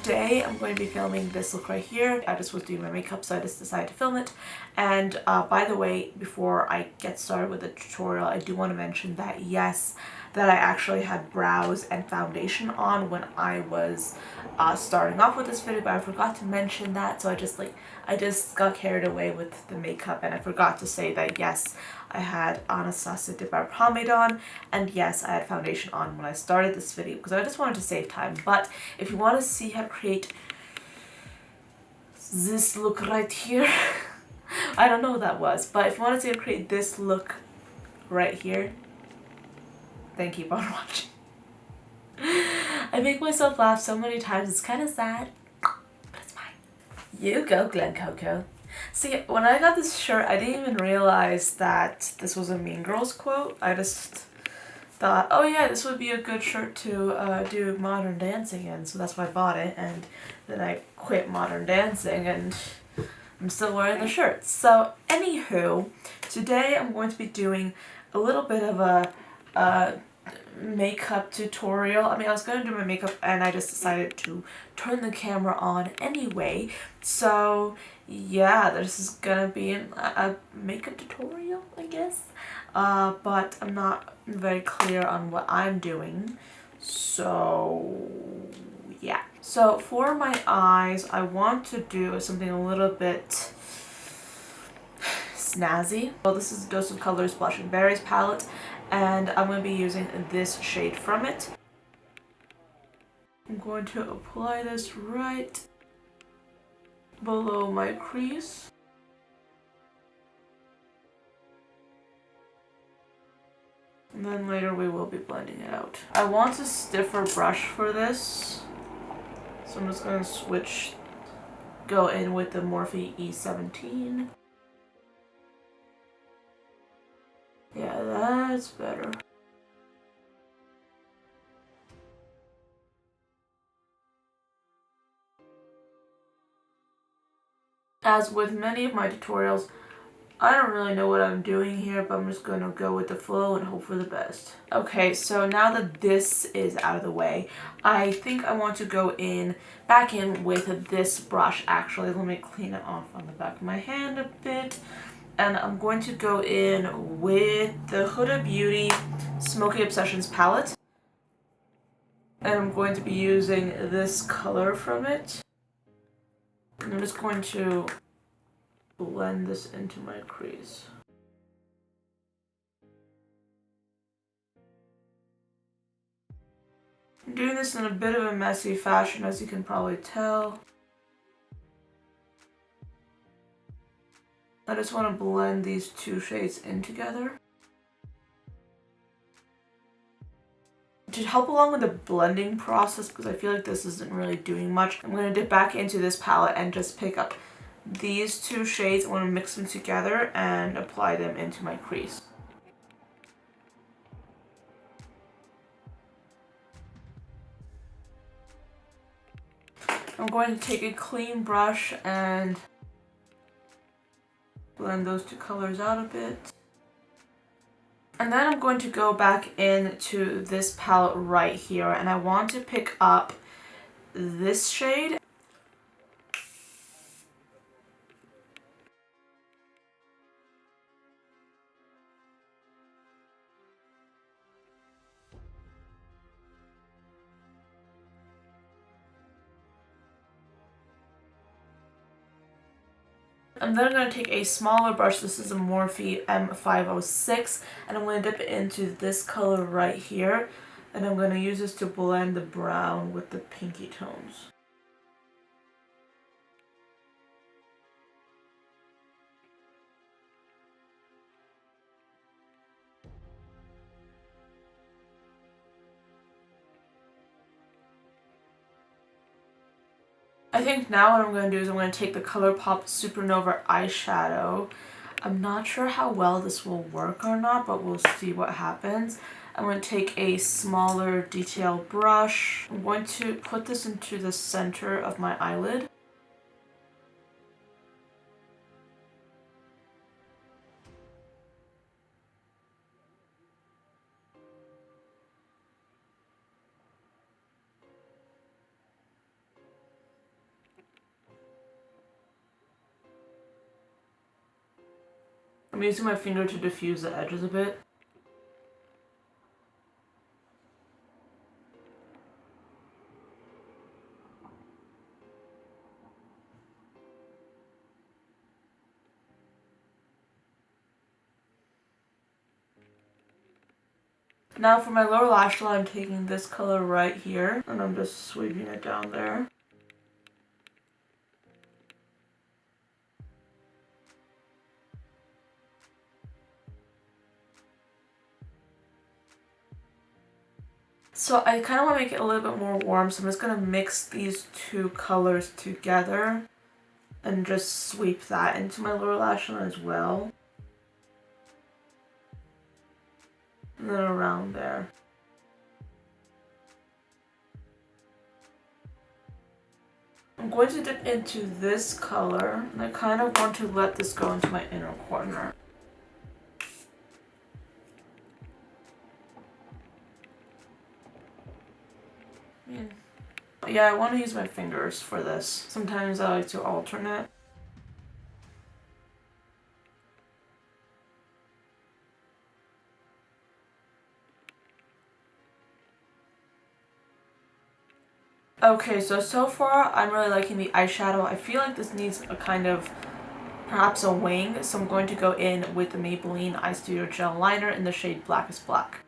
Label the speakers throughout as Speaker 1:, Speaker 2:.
Speaker 1: today I'm going to be filming this look right here. I just was doing my makeup, so I just decided to film it. And by the way, before I get started with the tutorial, I do want to mention that yes, that I actually had brows and foundation on when I was starting off with this video, but I forgot to mention that, so I just got carried away with the makeup, and I forgot to say that yes, I had Anastasia Dipbrow pomade on, and yes, I had foundation on when I started this video because I just wanted to save time. But if you want to see how to create this look right here, I don't know what that was, but if you want to see how to create this look right here, then keep on watching. I make myself laugh so many times, it's kind of sad, but it's fine. You go, Glen Coco. See, when I got this shirt, I didn't even realize that this was a Mean Girls quote. I just thought, oh yeah, this would be a good shirt to do modern dancing in, so that's why I bought it, and then I quit modern dancing, and I'm still wearing the shirt. So, anywho, today I'm going to be doing a little bit of a makeup tutorial. I mean, I was going to do my makeup and I just decided to turn the camera on anyway. So yeah, this is gonna be a makeup tutorial, I guess. But I'm not very clear on what I'm doing. So yeah. So for my eyes, I want to do something a little bit snazzy. Well, this is Dose of Colors Blush and Berries palette, and I'm going to be using this shade from it. I'm going to apply this right below my crease. And then later we will be blending it out. I want a stiffer brush for this, so I'm just going to go in with the Morphe E17. Yeah, that's better. As with many of my tutorials, I don't really know what I'm doing here, but I'm just going to go with the flow and hope for the best. Okay, so now that this is out of the way, I think I want to go back in with this brush actually. Let me clean it off on the back of my hand a bit. And I'm going to go in with the Huda Beauty Smokey Obsessions palette. And I'm going to be using this color from it. And I'm just going to blend this into my crease. I'm doing this in a bit of a messy fashion, as you can probably tell. I just want to blend these two shades in together. To help along with the blending process, because I feel like this isn't really doing much, I'm going to dip back into this palette and just pick up these two shades. I want to mix them together and apply them into my crease. I'm going to take a clean brush and blend those two colors out a bit. And then I'm going to go back into this palette right here, and I want to pick up this shade. I'm then going to take a smaller brush. This is a Morphe M506, and I'm going to dip it into this color right here, and I'm going to use this to blend the brown with the pinky tones. I think now what I'm going to do is I'm going to take the Colourpop Supernova eyeshadow. I'm not sure how well this will work or not, but we'll see what happens. I'm going to take a smaller detail brush. I'm going to put this into the center of my eyelid. I'm using my finger to diffuse the edges a bit. Now for my lower lash line, I'm taking this color right here and I'm just sweeping it down there. So I kind of want to make it a little bit more warm, so I'm just going to mix these two colors together and just sweep that into my lower lash line as well. And then around there. I'm going to dip into this color, and I kind of want to let this go into my inner corner. Yeah, I want to use my fingers for this. Sometimes I like to alternate. Okay, so far I'm really liking the eyeshadow. I feel like this needs a kind of, perhaps a wing, so I'm going to go in with the Maybelline EyeStudio Gel Liner in the shade Blackest Black.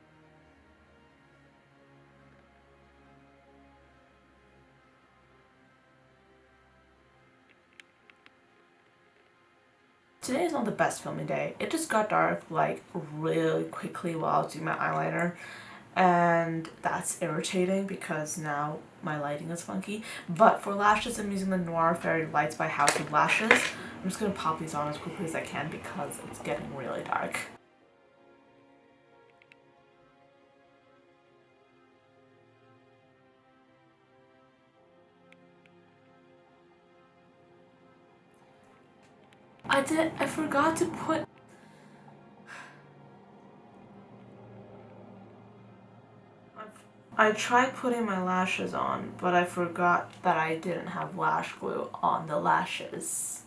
Speaker 1: Today is not the best filming day. It just got dark like really quickly while I was doing my eyeliner, and that's irritating because now my lighting is funky. But for lashes, I'm using the Noir Fairy Lights by Huda lashes. I'm just going to pop these on as quickly as I can because it's getting really dark. I forgot to put... I tried putting my lashes on, but I forgot that I didn't have lash glue on the lashes.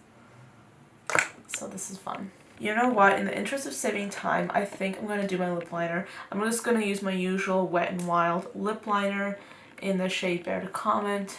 Speaker 1: So this is fun. You know what, in the interest of saving time, I think I'm going to do my lip liner. I'm just going to use my usual Wet n Wild lip liner in the shade Bear to Comment.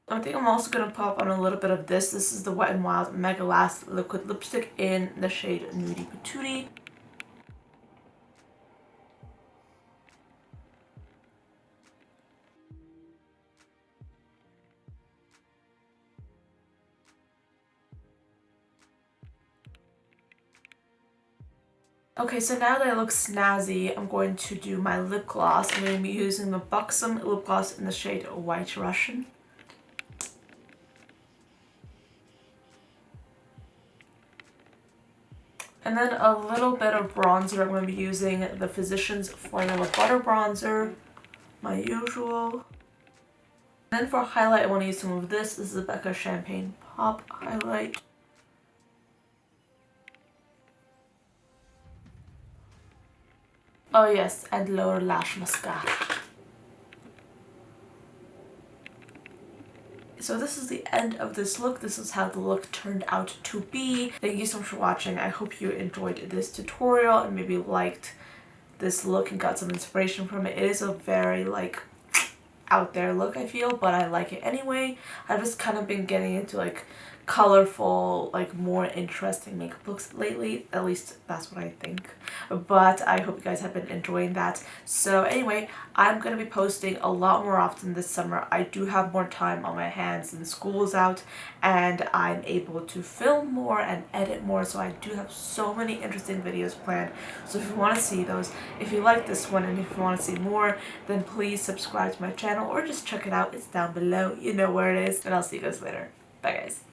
Speaker 1: I think I'm also going to pop on a little bit of this. This is the Wet n Wild Mega Last Liquid Lipstick in the shade Nudie Patootie. Okay, so now that I look snazzy, I'm going to do my lip gloss. I'm going to be using the Buxom lip gloss in the shade White Russian. And then a little bit of bronzer. I'm going to be using the Physicians Formula Butter Bronzer, my usual. And then for highlight, I want to use some of this. This is the Becca Champagne Pop highlight. Oh yes, and lower lash mascara. So this is the end of this look. This is how the look turned out to be. Thank you so much for watching. I hope you enjoyed this tutorial and maybe liked this look and got some inspiration from it. It is a very like out there look, I feel, but I like it anyway. I've just kind of been getting into like colorful, like more interesting makeup looks lately. At least that's what I think. But I hope you guys have been enjoying that. So anyway, I'm going to be posting a lot more often this summer. I do have more time on my hands and school is out and I'm able to film more and edit more. So I do have so many interesting videos planned. So if you want to see those, if you like this one and if you want to see more, then please subscribe to my channel or just check it out. It's down below. You know where it is. And I'll see you guys later. Bye guys.